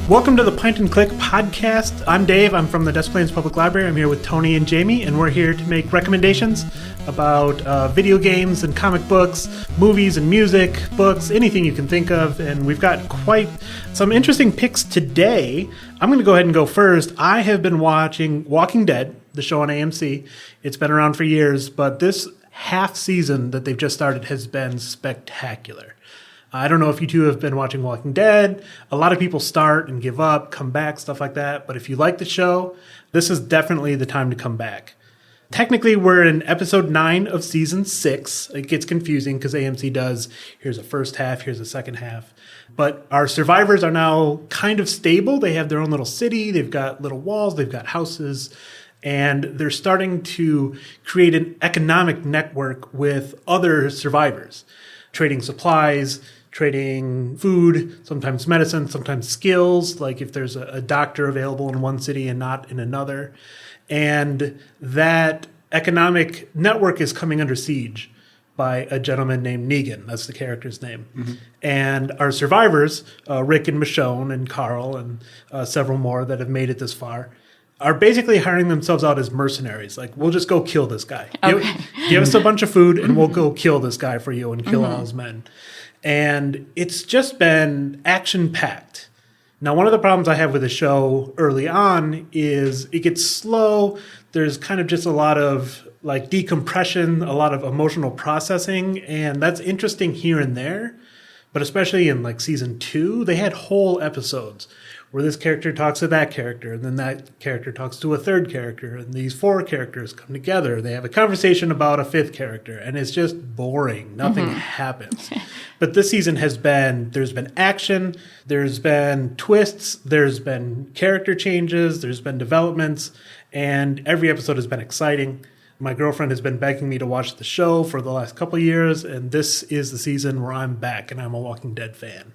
Welcome to the Pint and Cliq podcast. I'm Dave. I'm from the Des Plaines Public Library. I'm here with Tony and Jami, and we're here to make recommendations about video games and comic books, movies and music, books, anything you can think of. And we've got quite some interesting picks today. I'm going to go ahead and go first. I have been watching Walking Dead, the show on AMC. It's been around for years, but this half season that they've just started has been spectacular. I don't know if you two have been watching Walking Dead. A lot of people start and give up, come back, stuff like that. But if you like the show, this is definitely the time to come back. Technically, we're in episode 9 of season 6. It gets confusing because AMC does, here's a first half, here's a second half. But our survivors are now kind of stable. They have their own little city. They've got little walls. They've got houses. And they're starting to create an economic network with other survivors, trading supplies, trading food, sometimes medicine, sometimes skills, like if there's a doctor available in one city and not in another. And that economic network is coming under siege by a gentleman named Negan. That's the character's name. Mm-hmm. And our survivors, Rick and Michonne and Carl and several more that have made it this far, are basically hiring themselves out as mercenaries. Like, we'll just go kill this guy. Okay. Give us a bunch of food and we'll go kill this guy for you and kill all his men. And it's just been action-packed. Now, one of the problems I have with the show early on is it gets slow. There's kind of just a lot of like decompression, a lot of emotional processing, and that's interesting here and there. But especially in like season 2, they had whole episodes where this character talks to that character, and then that character talks to a third character, and these 4 characters come together. They have a conversation about a 5th character, and it's just boring. Nothing happens. But this season there's been action, there's been twists, there's been character changes, there's been developments, and every episode has been exciting. My girlfriend has been begging me to watch the show for the last couple of years, and this is the season where I'm back, and I'm a Walking Dead fan.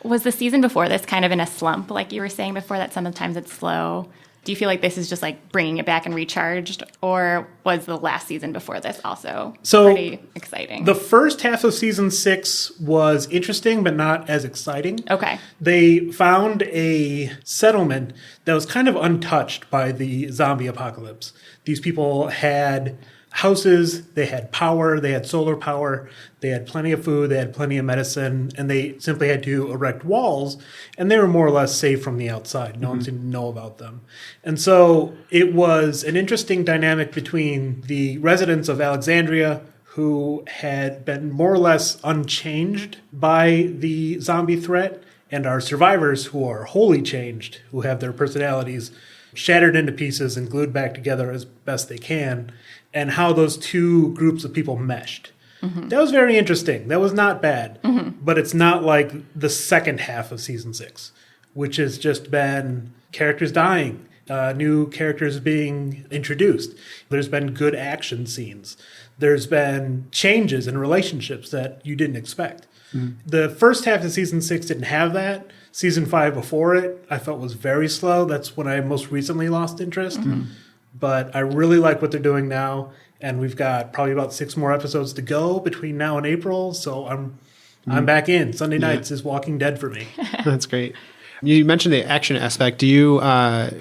Was the season before this kind of in a slump, like you were saying before, that sometimes it's slow? Do you feel like this is just like bringing it back and recharged, or was the last season before this also pretty exciting? The first half of season 6 was interesting, but not as exciting. Okay. They found a settlement that was kind of untouched by the zombie apocalypse. These people had houses, they had power, they had solar power, they had plenty of food, they had plenty of medicine, and they simply had to erect walls, and they were more or less safe from the outside. No one seemed to know about them. And so it was an interesting dynamic between the residents of Alexandria, who had been more or less unchanged by the zombie threat, and our survivors, who are wholly changed, who have their personalities shattered into pieces and glued back together as best they can, and how those two groups of people meshed. Mm-hmm. That was very interesting. That was not bad. Mm-hmm. But it's not like the second half of season 6, which has just been characters dying, new characters being introduced. There's been good action scenes. There's been changes in relationships that you didn't expect. Mm-hmm. The first half of season 6 didn't have that. Season 5 before it, I felt was very slow. That's when I most recently lost interest. Mm-hmm. But I really like what they're doing now, and we've got probably about 6 more episodes to go between now and April, so I'm back in. Sunday nights is Walking Dead for me. That's great. You mentioned the action aspect. Do you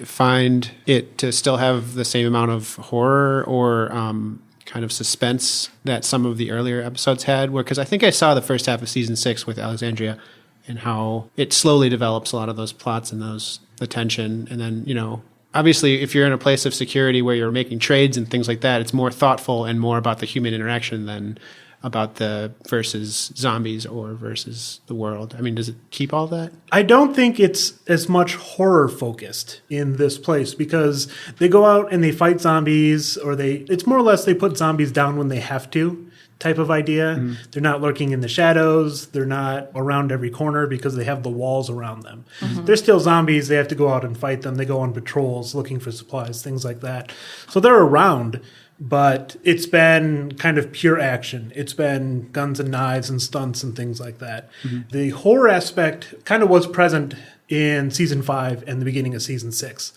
find it to still have the same amount of horror or kind of suspense that some of the earlier episodes had? Because I think I saw the first half of season 6 with Alexandria and how it slowly develops a lot of those plots and the tension, and then, obviously, if you're in a place of security where you're making trades and things like that, it's more thoughtful and more about the human interaction than about the versus zombies or versus the world. I mean, does it keep all that? I don't think it's as much horror focused in this place because they go out and they fight zombies, or it's more or less they put zombies down when they have to type of idea. Mm. They're not lurking in the shadows. They're not around every corner because they have the walls around them. Mm-hmm. They're still zombies. They have to go out and fight them. They go on patrols looking for supplies, things like that. So they're around, but it's been kind of pure action. It's been guns and knives and stunts and things like that. Mm-hmm. The horror aspect kind of was present in season 5 and the beginning of season 6.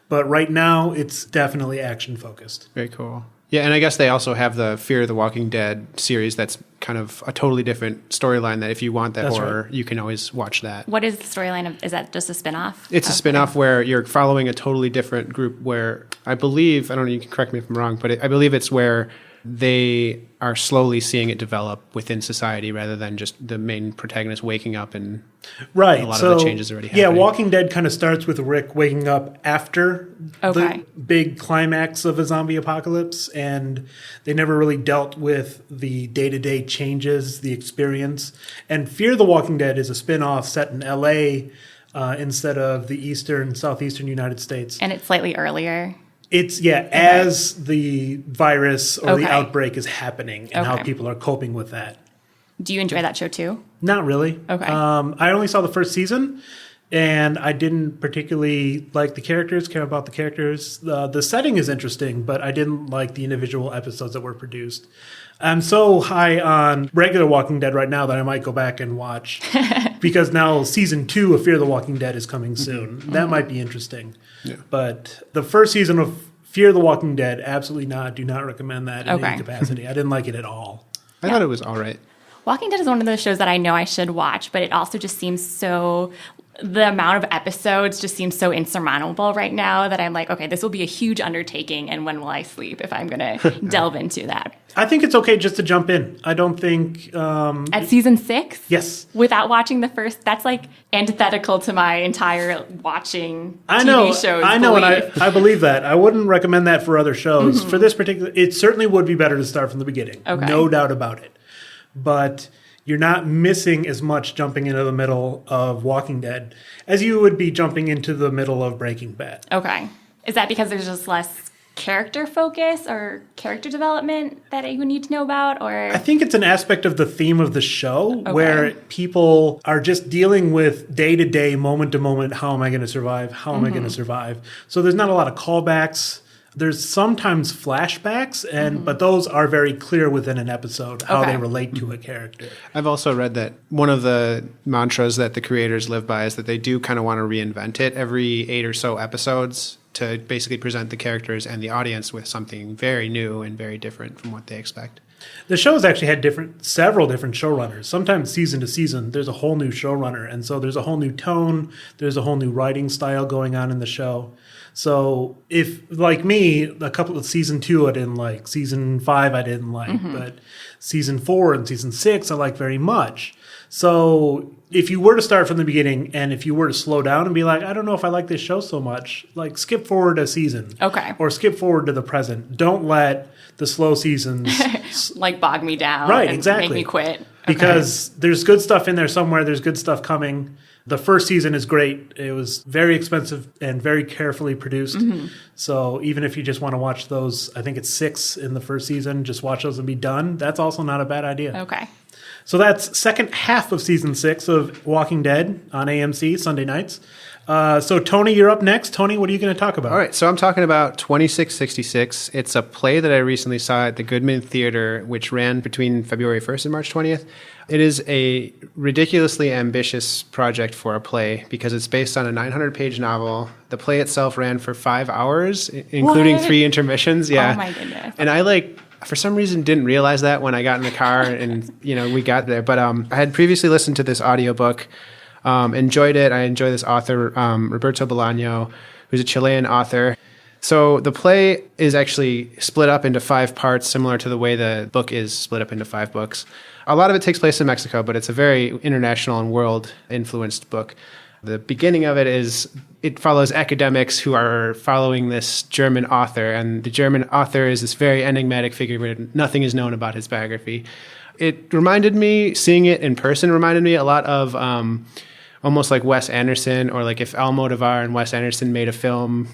But right now, it's definitely action focused. Very cool. Yeah, and I guess they also have the Fear of the Walking Dead series that's kind of a totally different storyline that if you want that That's horror, right. you can always watch that. What is the storyline of? Is that just a spinoff? It's a spinoff where you're following a totally different group where I believe, I don't know, you can correct me if I'm wrong, but I believe it's where they are slowly seeing it develop within society rather than just the main protagonist waking up and Right. a lot of the changes already happening. Yeah, Walking Dead kind of starts with Rick waking up after the big climax of a zombie apocalypse, and they never really dealt with the day-to-day changes, the experience. And Fear the Walking Dead is a spin-off set in L.A. Instead of the southeastern United States. And it's slightly earlier. It's, as the virus or the outbreak is happening and how people are coping with that. Do you enjoy that show too? Not really. Okay. I only saw the first season, and I didn't particularly like the characters, care about the characters. The setting is interesting, but I didn't like the individual episodes that were produced. I'm so high on regular Walking Dead right now that I might go back and watch because now season 2 of Fear the Walking Dead is coming soon. That might be interesting. Yeah. But the first season of Fear the Walking Dead, absolutely not. Do not recommend that in any capacity. I didn't like it at all. I thought it was all right. Walking Dead is one of those shows that I know I should watch, but it also just seems so... The amount of episodes just seems so insurmountable right now that I'm like, okay, this will be a huge undertaking, and when will I sleep if I'm going to delve into that? I think it's okay just to jump in. I don't think... At season 6? Yes. Without watching the first... That's like antithetical to my entire watching TV shows. I know, and I believe that. I wouldn't recommend that for other shows. For this particular... It certainly would be better to start from the beginning. Okay. No doubt about it. But... you're not missing as much jumping into the middle of Walking Dead as you would be jumping into the middle of Breaking Bad. Okay. Is that because there's just less character focus or character development that you need to know about? Or I think it's an aspect of the theme of the show where people are just dealing with day-to-day, moment-to-moment, how am I going to survive? How am I going to survive? So there's not a lot of callbacks. There's sometimes flashbacks, but those are very clear within an episode, how they relate to a character. I've also read that one of the mantras that the creators live by is that they do kind of want to reinvent it every 8 or so episodes to basically present the characters and the audience with something very new and very different from what they expect. The show's actually had several different showrunners. Sometimes season to season, there's a whole new showrunner, and so there's a whole new tone, there's a whole new writing style going on in the show. So if, like me, a couple of season 2 I didn't like, season 5 I didn't like, but season 4 and season 6 I like very much. So if you were to start from the beginning and if you were to slow down and be like, I don't know if I like this show so much, like skip forward a season. Okay. Or skip forward to the present. Don't let the slow seasons like bog me down. Right, and exactly. Make me quit. Because there's good stuff in there somewhere. There's good stuff coming. The first season is great. It was very expensive and very carefully produced. So even if you just want to watch those, I think it's 6 in the first season, just watch those and be done. That's also not a bad idea. Okay. So that's second half of season 6 of Walking Dead on AMC Sunday nights. So Tony, you're up next. Tony, what are you going to talk about? All right, so I'm talking about 2666. It's a play that I recently saw at the Goodman Theater, which ran between February 1st and March 20th. It is a ridiculously ambitious project for a play because it's based on a 900-page novel. The play itself ran for 5 hours, including 3 intermissions. Yeah. Oh, my goodness. And I for some reason didn't realize that when I got in the car and we got there. But I had previously listened to this audiobook, enjoyed it. I enjoy this author, Roberto Bolaño, who's a Chilean author. So the play is actually split up into 5 parts, similar to the way the book is split up into 5 books. A lot of it takes place in Mexico, but it's a very international and world-influenced book. The beginning of it follows academics who are following this German author, and the German author is this very enigmatic figure where nothing is known about his biography. It reminded me, seeing it in person, reminded me a lot of almost like Wes Anderson, or like if Almodovar and Wes Anderson made a film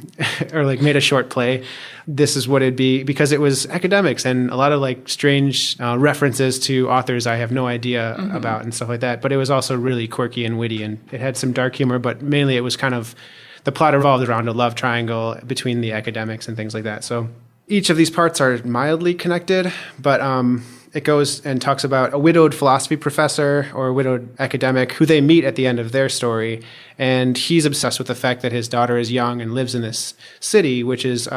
or like made a short play, this is what it'd be, because it was academics and a lot of like strange references to authors I have no idea about and stuff like that. But it was also really quirky and witty, and it had some dark humor, but mainly it was kind of, the plot revolved around a love triangle between the academics and things like that. So each of these parts are mildly connected, but it goes and talks about a widowed philosophy professor or a widowed academic who they meet at the end of their story. And he's obsessed with the fact that his daughter is young and lives in this city, which is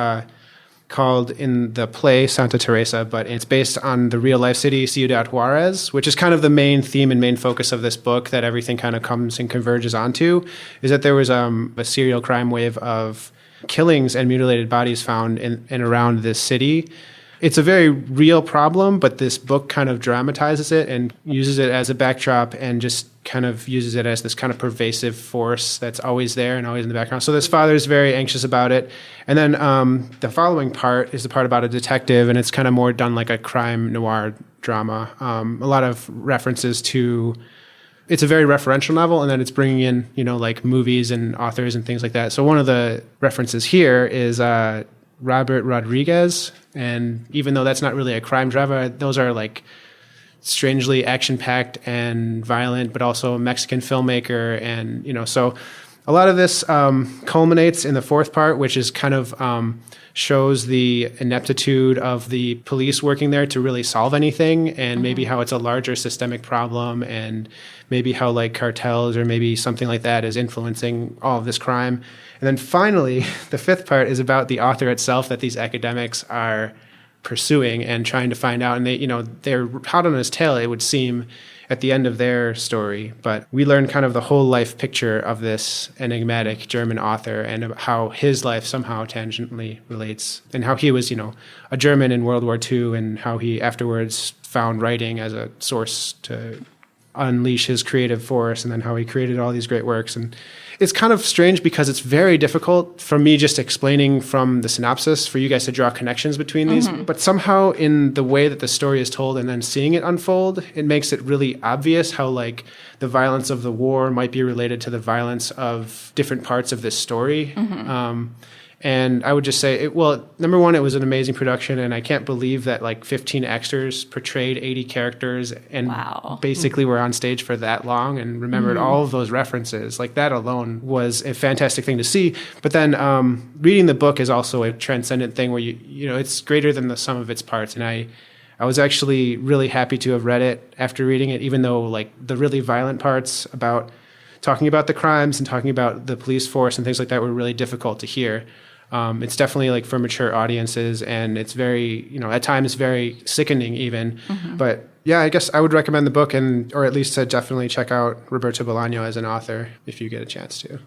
called in the play Santa Teresa, but it's based on the real life city Ciudad Juarez, which is kind of the main theme and main focus of this book that everything kind of comes and converges onto, is that there was a serial crime wave of killings and mutilated bodies found in and around this city. It's a very real problem, but this book kind of dramatizes it and uses it as a backdrop and just kind of uses it as this kind of pervasive force that's always there and always in the background. So this father is very anxious about it. And then the following part is the part about a detective, and it's kind of more done like a crime noir drama. A lot of references to... It's a very referential novel, and then it's bringing in, like movies and authors and things like that. So one of the references here is Robert Rodriguez, and even though that's not really a crime drama, those are like strangely action-packed and violent, but also a Mexican filmmaker. And, so a lot of this culminates in the fourth part, which is kind of shows the ineptitude of the police working there to really solve anything, and maybe how it's a larger systemic problem, and maybe how like cartels or maybe something like that is influencing all of this crime. And then finally, the fifth part is about the author itself that these academics are pursuing and trying to find out. And they're hot on his tail, it would seem, at the end of their story. But we learn kind of the whole life picture of this enigmatic German author and how his life somehow tangentially relates, and how he was, a German in World War II, and how he afterwards found writing as a source to unleash his creative force, and then how he created all these great works. And it's kind of strange because it's very difficult for me just explaining from the synopsis for you guys to draw connections between these. But somehow in the way that the story is told and then seeing it unfold, it makes it really obvious how like the violence of the war might be related to the violence of different parts of this story. And I would just say, number one, it was an amazing production, and I can't believe that like 15 actors portrayed 80 characters and basically were on stage for that long and remembered all of those references. Like that alone was a fantastic thing to see. But then reading the book is also a transcendent thing where it's greater than the sum of its parts. And I was actually really happy to have read it after reading it, even though like the really violent parts about talking about the crimes and talking about the police force and things like that were really difficult to hear. It's definitely like for mature audiences, and it's very, at times very sickening even. But yeah, I guess I would recommend the book, or at least to definitely check out Roberto Bolaño as an author if you get a chance to.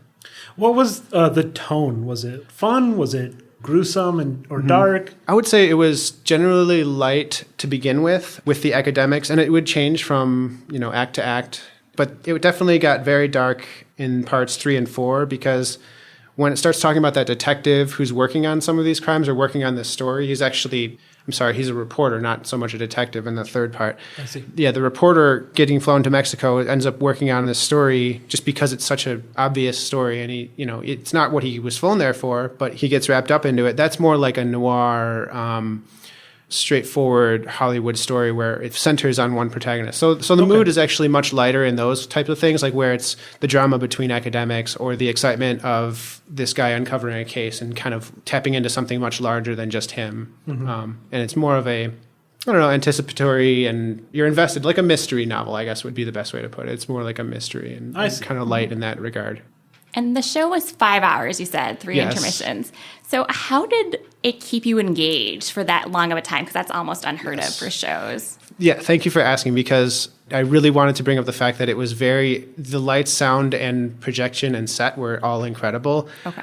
What was the tone? Was it fun? Was it gruesome or dark? I would say it was generally light to begin with the academics, and it would change from, act to act. But it definitely got very dark in parts 3 and 4, because when it starts talking about that detective who's working on some of these crimes or working on this story, he's a reporter, not so much a detective in the third part. I see. Yeah, the reporter getting flown to Mexico ends up working on this story just because it's such an obvious story, and it's not what he was flown there for, but he gets wrapped up into it. That's more like a noir, straightforward Hollywood story where it centers on one protagonist. So the mood is actually much lighter in those types of things, like where it's the drama between academics or the excitement of this guy uncovering a case and kind of tapping into something much larger than just him. And it's more of a, anticipatory, and you're invested, like a mystery novel, I guess would be the best way to put it. It's more like a mystery and kind of light in that regard. And the show was 5 hours, you said, 3 intermissions. So how did it keep you engaged for that long of a time? Because that's almost unheard of for shows. Yeah, thank you for asking, because I really wanted to bring up the fact that it was the lights, sound, and projection and set were all incredible. Okay.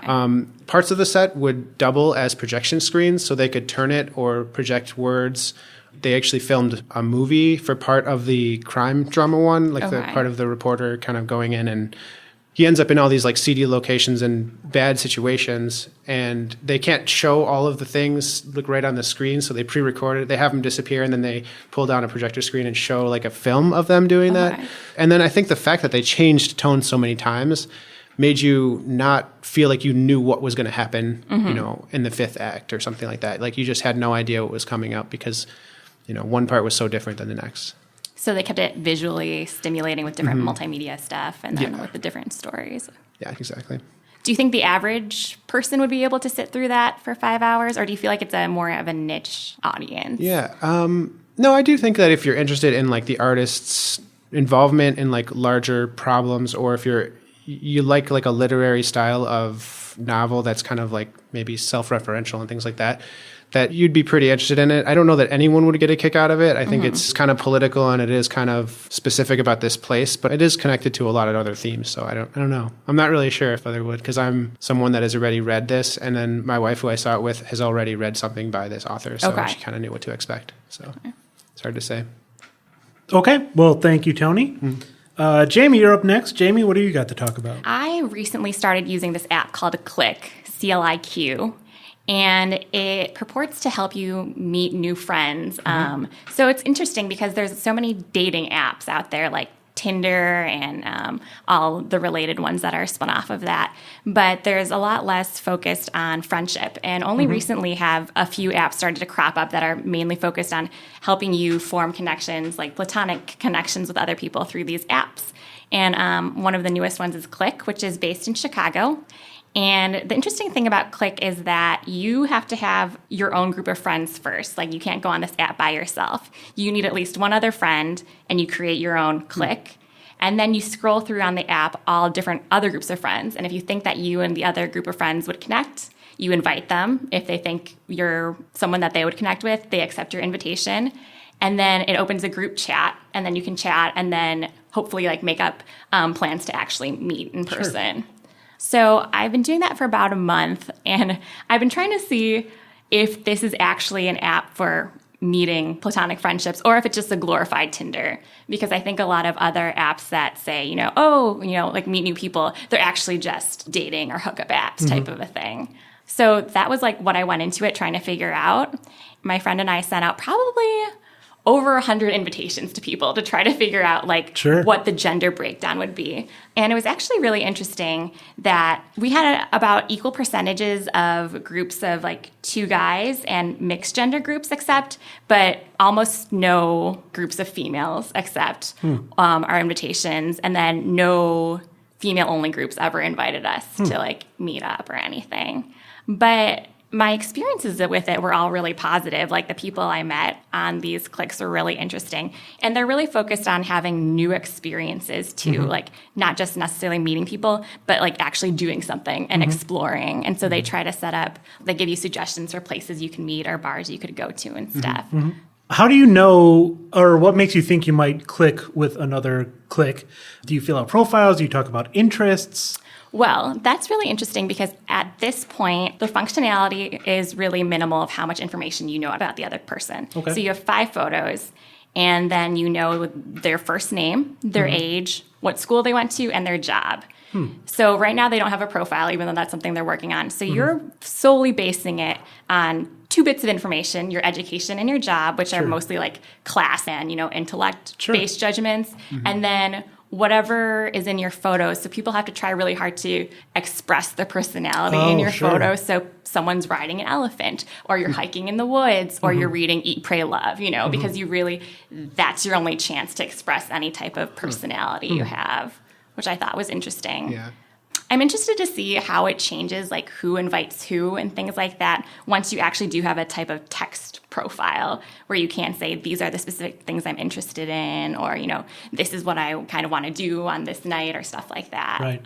Parts of the set would double as projection screens, so they could turn it or project words. They actually filmed a movie for part of the crime drama one, like the part of the reporter kind of going in, and he ends up in all these like seedy locations and bad situations, and they can't show all of the things like right on the screen, so they pre-record it. They have them disappear, and then they pull down a projector screen and show like a film of them doing that. And then I think the fact that they changed tone so many times made you not feel like you knew what was going to happen, in the fifth act or something like that. Like you just had no idea what was coming up because, one part was so different than the next. So they kept it visually stimulating with different multimedia stuff, and then with the different stories. Yeah, exactly. Do you think the average person would be able to sit through that for 5 hours, or do you feel like it's more of a niche audience? Yeah. No, I do think that if you're interested in like the artist's involvement in like larger problems, or if you like a literary style of novel that's kind of like maybe self-referential and things like that, that you'd be pretty interested in it. I don't know that anyone would get a kick out of it. I think it's kind of political and it is kind of specific about this place, but it is connected to a lot of other themes. So I don't know. I'm not really sure if other would, because I'm someone that has already read this, and then my wife, who I saw it with, has already read something by this author, so she kind of knew what to expect. So it's hard to say. Okay. Well, thank you, Tony. Jami, you're up next. Jami, what do you got to talk about? I recently started using this app called Cliq, C-L-I-Q, and it purports to help you meet new friends. So it's interesting because there's so many dating apps out there, like Tinder and all the related ones that are spun off of that. But there's a lot less focused on friendship. And only recently have a few apps started to crop up that are mainly focused on helping you form connections, like platonic connections with other people through these apps. And one of the newest ones is Cliq, which is based in Chicago. And the interesting thing about Cliq is that you have to have your own group of friends first. Like, you can't go on this app by yourself. You need at least one other friend, and you create your own Cliq. And then you scroll through on the app all different other groups of friends. And if you think that you and the other group of friends would connect, you invite them. If they think you're someone that they would connect with, they accept your invitation. And then it opens a group chat, and then you can chat and then hopefully like make up plans to actually meet in person. Sure. So I've been doing that for about a month, and I've been trying to see if this is actually an app for meeting platonic friendships or if it's just a glorified Tinder. Because I think a lot of other apps that say, like meet new people, they're actually just dating or hookup apps type of a thing. So that was like what I went into it trying to figure out. My friend and I sent out probably over 100 invitations to people to try to figure out what the gender breakdown would be. And it was actually really interesting that we had about equal percentages of groups of like 2 guys and mixed gender groups but almost no groups of females accept our invitations, and then no female-only groups ever invited us to like meet up or anything. But my experiences with it were all really positive. Like, the people I met on these Cliqs were really interesting. And they're really focused on having new experiences too, like not just necessarily meeting people, but like actually doing something and exploring. And so they try to set up, they give you suggestions for places you can meet or bars you could go to and stuff. How do you know, or what makes you think you might click with another Cliq? Do you fill out profiles? Do you talk about interests? Well, that's really interesting because at this point, the functionality is really minimal of how much information you know about the other person. Okay. So you have 5 photos, and then you know their first name, their age, what school they went to, and their job. So right now they don't have a profile, even though that's something they're working on. So you're solely basing it on 2 bits of information, your education and your job, which are mostly like class and, intellect-based judgments. And then whatever is in your photos. So people have to try really hard to express their personality in your photos. So someone's riding an elephant, or you're hiking in the woods, or you're reading Eat, Pray, Love, because that's your only chance to express any type of personality you have, which I thought was interesting. Yeah. I'm interested to see how it changes, like who invites who and things like that, once you actually do have a type of text profile where you can say, these are the specific things I'm interested in, or, this is what I kind of want to do on this night, or stuff like that. Right.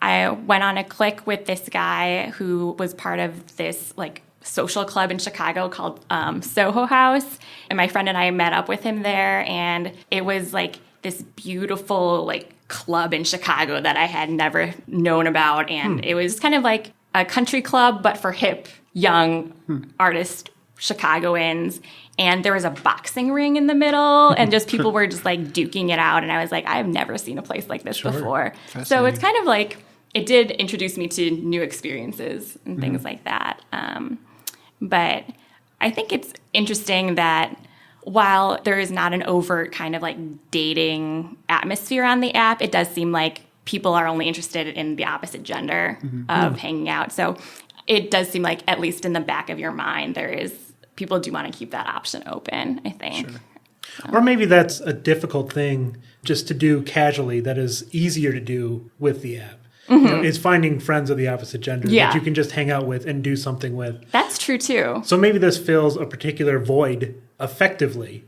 I went on a Cliq with this guy who was part of this, like, social club in Chicago called Soho House, and my friend and I met up with him there, and it was, like, this beautiful, like, club in Chicago that I had never known about, and it was kind of like a country club but for hip young artist Chicagoans, and there was a boxing ring in the middle, and just people were just like duking it out, and I was like, I have never seen a place like this before. So it's kind of like, it did introduce me to new experiences and things like that, but I think it's interesting that while there is not an overt kind of like dating atmosphere on the app, it does seem like people are only interested in the opposite gender of hanging out. So it does seem like, at least in the back of your mind, people do want to keep that option open, I think. Sure. Or maybe that's a difficult thing just to do casually that is easier to do with the app. Is finding friends of the opposite gender that you can just hang out with and do something with. That's true, too. So maybe this fills a particular void effectively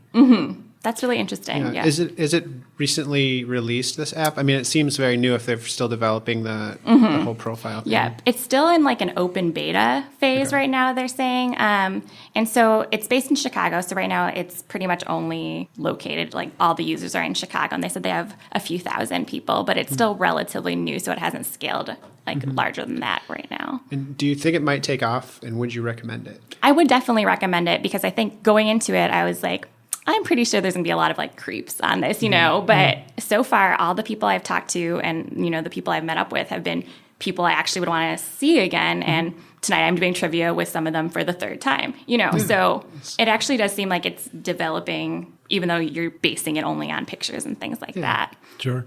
That's really interesting. Yeah. Is it recently released, this app? I mean, it seems very new if they're still developing the whole profile thing. Yeah, it's still in like an open beta phase right now, they're saying. And so it's based in Chicago. So right now it's pretty much only located, like all the users are in Chicago. And they said they have a few thousand people, but it's still relatively new. So it hasn't scaled like larger than that right now. And do you think it might take off, and would you recommend it? I would definitely recommend it because I think going into it, I was like, I'm pretty sure there's going to be a lot of like creeps on this, but so far all the people I've talked to and, the people I've met up with have been people I actually would want to see again. And tonight I'm doing trivia with some of them for the third time, so it actually does seem like it's developing, even though you're basing it only on pictures and things like that. Sure.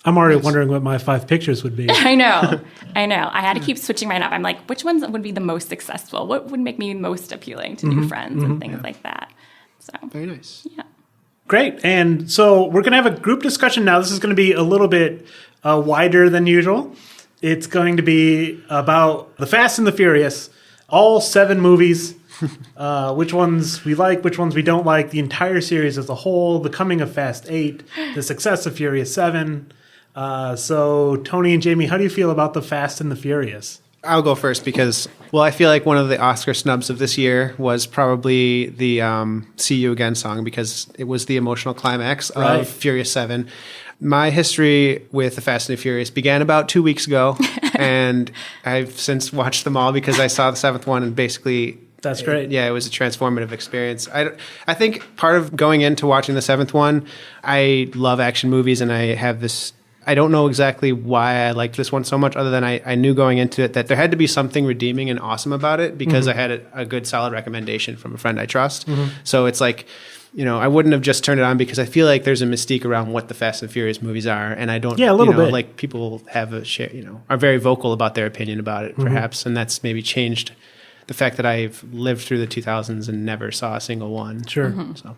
I'm already wondering what my 5 pictures would be. I know. I had to keep switching mine up. I'm like, which ones would be the most successful? What would make me most appealing to new friends and things like that? So very nice. Yeah. Great. And so we're going to have a group discussion now. This is going to be a little bit wider than usual. It's going to be about The Fast and the Furious, all 7 movies, which ones we like, which ones we don't like, the entire series as a whole, the coming of Fast 8, the success of Furious 7. So Tony and Jamie, how do you feel about The Fast and the Furious? I'll go first because, I feel like one of the Oscar snubs of this year was probably the See You Again song because it was the emotional climax of Furious 7. My history with The Fast and the Furious began about 2 weeks ago, and I've since watched them all because I saw the 7th one and basically... That's great. It was a transformative experience. I think part of going into watching the 7th one, I love action movies and I have this... I don't know exactly why I liked this one so much other than I knew going into it that there had to be something redeeming and awesome about it because I had a good, solid recommendation from a friend I trust. So it's like, I wouldn't have just turned it on because I feel like there's a mystique around what the Fast and Furious movies are. And I don't, a little bit. Like people have a share, are very vocal about their opinion about it perhaps. And that's maybe changed the fact that I've lived through the 2000s and never saw a single one. Sure. So.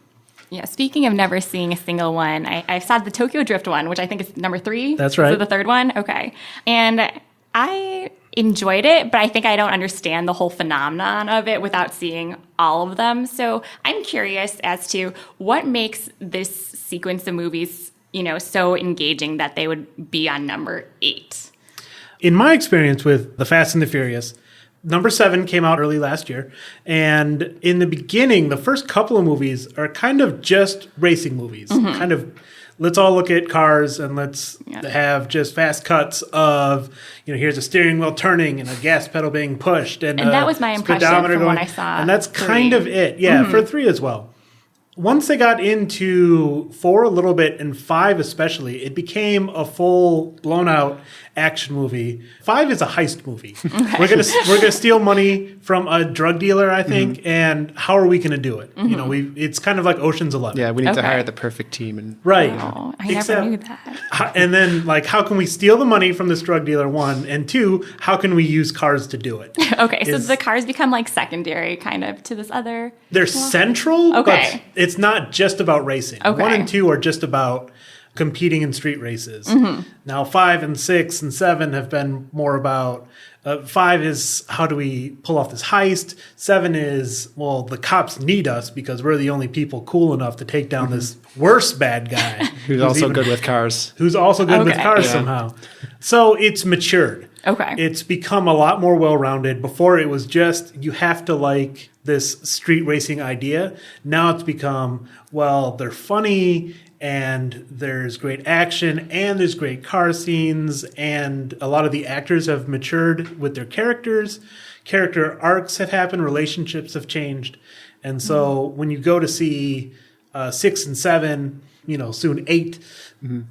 Yeah, speaking of never seeing a single one, I saw the Tokyo Drift one, which I think is number 3. That's right. Is it the third one? Okay. And I enjoyed it, but I think I don't understand the whole phenomenon of it without seeing all of them. So I'm curious as to what makes this sequence of movies, so engaging that they would be on number 8. In my experience with The Fast and the Furious, number 7 came out early last year, and in the beginning, the first couple of movies are kind of just racing movies. Kind of, let's all look at cars and let's have just fast cuts of, here's a steering wheel turning and a gas pedal being pushed. And that was my impression from what I saw. And that's 3. kind of it. Yeah, for 3 as well. Once they got into 4 a little bit and 5 especially, it became a full blown out action movie. 5 is a heist movie. Okay. We're gonna steal money from a drug dealer, I think, and how are we gonna do it? It's kind of like Ocean's 11. Yeah, we need to hire the perfect team and right. Oh, I never knew that. And then how can we steal the money from this drug dealer? 1, and 2, how can we use cars to do it? Okay, so the cars become like secondary kind of to this other. They're central, but it's not just about racing. Okay. 1 and 2 are just about competing in street races. Now 5 and 6 and 7 have been more about 5 is how do we pull off this heist. 7 is, the cops need us because we're the only people cool enough to take down this worse bad guy. who's also good with cars. Who's also good with cars somehow. So it's matured. Okay. It's become a lot more well-rounded. Before it was just, you have to like this street racing idea. Now it's become, they're funny and there's great action and there's great car scenes and a lot of the actors have matured with their characters. Character arcs have happened, relationships have changed. And so when you go to see 6 and 7, soon 8,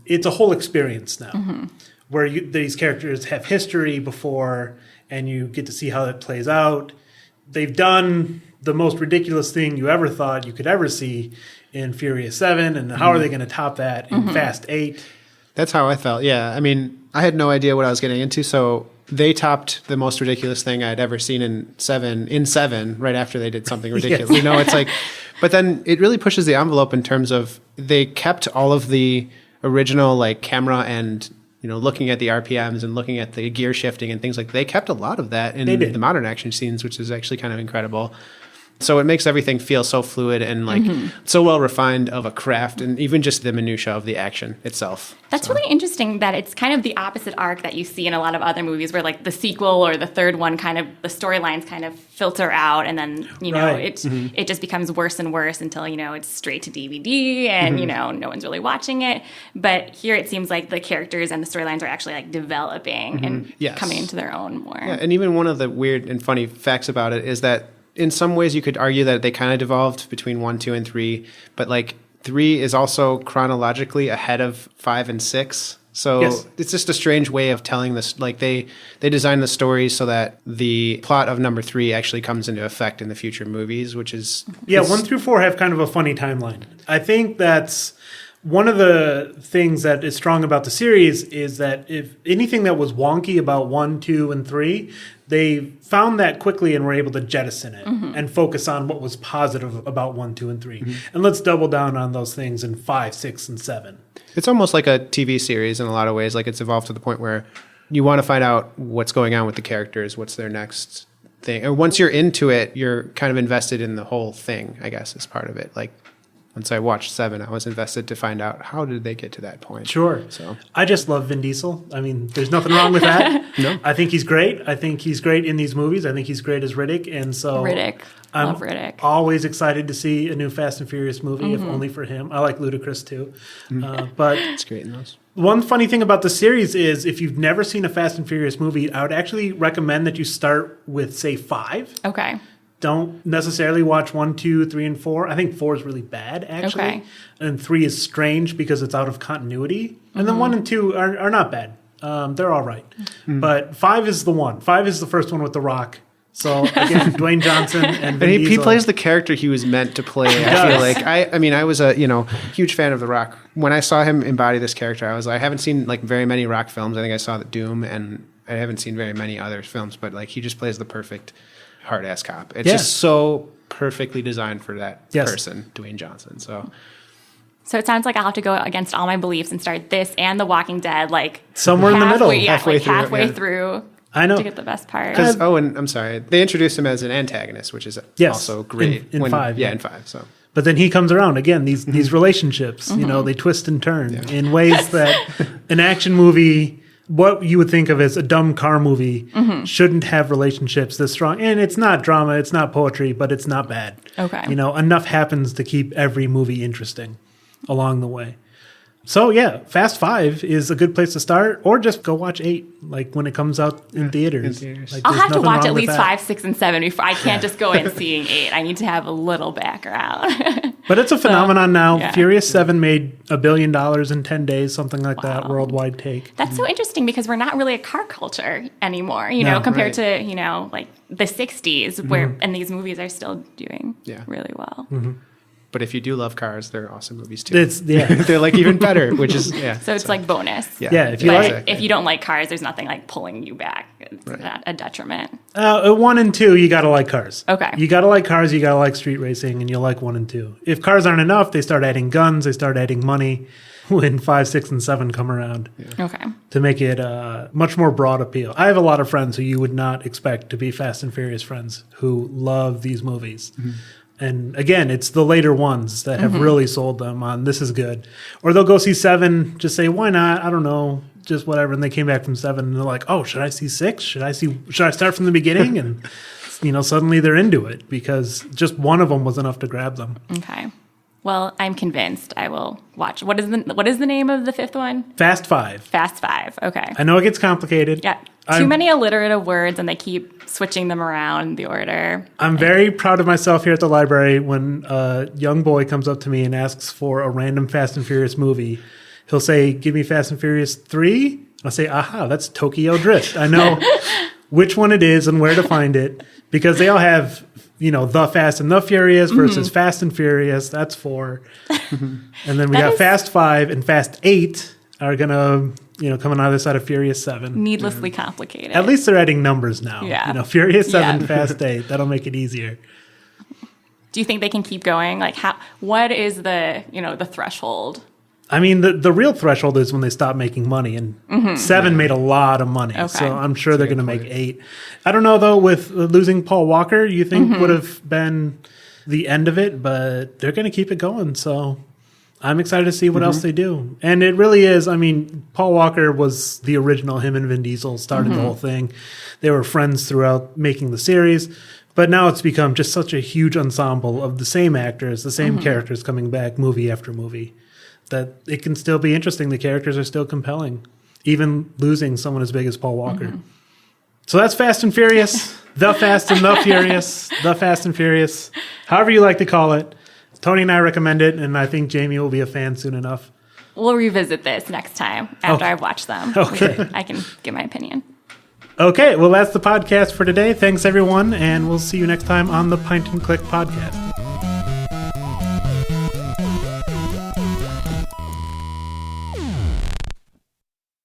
it's a whole experience now where these characters have history before and you get to see how that plays out. They've done the most ridiculous thing you ever thought you could ever see in Furious 7, and how are they going to top that in Fast 8? That's how I felt, yeah. I mean, I had no idea what I was getting into, so they topped the most ridiculous thing I'd ever seen in 7 right after they did something ridiculous. Yes. It's like, but then it really pushes the envelope in terms of they kept all of the original camera and looking at the RPMs and looking at the gear shifting and things like that. They kept a lot of that in the modern action scenes, which is actually kind of incredible. So it makes everything feel so fluid and like so well refined of a craft, and even just the minutia of the action itself. That's really interesting that it's kind of the opposite arc that you see in a lot of other movies where like the sequel or the third one kind of the storylines kind of filter out, and then it just becomes worse and worse until it's straight to DVD and no one's really watching it. But here it seems like the characters and the storylines are actually like developing and coming into their own more. Yeah, and even one of the weird and funny facts about it is that in some ways you could argue that they kind of devolved between 1, 2, and 3, but like 3 is also chronologically ahead of 5 and 6. So it's just a strange way of telling this. Like they designed the story so that the plot of number 3 actually comes into effect in the future movies, which is 1 through 4 have kind of a funny timeline. I think that's one of the things that is strong about the series is that if anything that was wonky about 1, 2, and 3, they found that quickly and were able to jettison it and focus on what was positive about 1, 2, and 3. And let's double down on those things in 5, 6, and 7. It's almost like a TV series in a lot of ways. Like it's evolved to the point where you want to find out what's going on with the characters, what's their next thing. And once you're into it, you're kind of invested in the whole thing, I guess, is part of it. Like once I watched 7, I was invested to find out how did they get to that point. Sure. So I just love Vin Diesel. I mean, there's nothing wrong with that. No. I think he's great. I think he's great in these movies. I think he's great as Riddick. And so Love Riddick. Always excited to see a new Fast and Furious movie, if only for him. I like Ludacris too. But it's great in those. One funny thing about the series is if you've never seen a Fast and Furious movie, I would actually recommend that you start with, say, 5. Okay. Don't necessarily watch 1, 2, 3, and 4. I think 4 is really bad, actually. Okay. And 3 is strange because it's out of continuity. And then 1 and 2 are not bad. They're all right. But 5 is the one. 5 is the first one with The Rock. So, again, Dwayne Johnson and Vin Diesel. He plays the character he was meant to play. I feel like I was a huge fan of The Rock. When I saw him embody this character, I haven't seen like very many Rock films. I think I saw the Doom, and I haven't seen very many other films. But like he just plays the perfect hard ass cop. It's just so perfectly designed for that person, Dwayne Johnson. So it sounds like I'll have to go against all my beliefs and start this and The Walking Dead like somewhere in the middle, halfway through. I know. To get the best part. And I'm sorry, they introduced him as an antagonist, which is also great in 5. In 5. So, but then he comes around again. These relationships, they twist and turn in ways that an action movie, what you would think of as a dumb car movie, shouldn't have relationships this strong. And it's not drama, it's not poetry, but it's not bad. Okay, enough happens to keep every movie interesting along the way. So, Fast 5 is a good place to start, or just go watch 8, like when it comes out in theaters. Like, I'll have to watch at least 5, 6, and 7 before I can't just go in seeing 8. I need to have a little background. But it's a phenomenon now. Yeah. Furious 7 made $1 billion in 10 days, something like that, worldwide take. That's so interesting because we're not really a car culture anymore, compared to, like the 60s, where and these movies are still doing really well. But if you do love cars, they're awesome movies too. They're like even better, which is So it's like bonus. Yeah. If you don't like cars, there's nothing like pulling you back. It's not a detriment. At 1 and 2, you gotta like cars. Okay. You gotta like cars. You gotta like street racing, and you'll like 1 and 2. If cars aren't enough, they start adding guns. They start adding money. When 5, 6, and 7 come around. Okay. To make it much more broad appeal. I have a lot of friends who you would not expect to be Fast and Furious friends who love these movies. And again, it's the later ones that have really sold them on this is good. Or they'll go see 7, just say, why not? I don't know, just whatever. And they came back from 7 and they're like, oh, should I see 6? Should I start from the beginning? And suddenly they're into it because just one of them was enough to grab them. Okay. Well, I'm convinced I will watch. What is the name of the 5th one? Fast 5. Fast 5. Okay. I know it gets complicated. Yeah. Too many alliterative words, and they keep switching them around the order. I'm very proud of myself here at the library when a young boy comes up to me and asks for a random Fast and Furious movie. He'll say, give me Fast and Furious 3. I'll say, aha, that's Tokyo Drift. I know which one it is and where to find it because they all have, the Fast and the Furious versus Fast and Furious. That's 4. And then we got Fast 5 and Fast 8 are going to, come on either side of Furious 7. Needlessly complicated. At least they're adding numbers now. Yeah. Furious 7, Fast 8. That'll make it easier. Do you think they can keep going? Like, what is the, the threshold I mean, the real threshold is when they stop making money, and 7 made a lot of money. Okay. So I'm sure they're going to make 8. I don't know, though, with losing Paul Walker, you think would have been the end of it, but they're going to keep it going. So I'm excited to see what else they do. And it really is, I mean, Paul Walker was the original. Him and Vin Diesel started the whole thing. They were friends throughout making the series. But now it's become just such a huge ensemble of the same actors, the same characters coming back movie after movie, that it can still be interesting. The characters are still compelling, even losing someone as big as Paul Walker. So that's Fast and Furious, The Fast and the Furious, The Fast and Furious, however you like to call it. Tony and I recommend it, and I think Jamie will be a fan soon enough. We'll revisit this next time after I've watched them. Okay. I can give my opinion. Okay, well, that's the podcast for today. Thanks, everyone, and we'll see you next time on the Pint and Click podcast.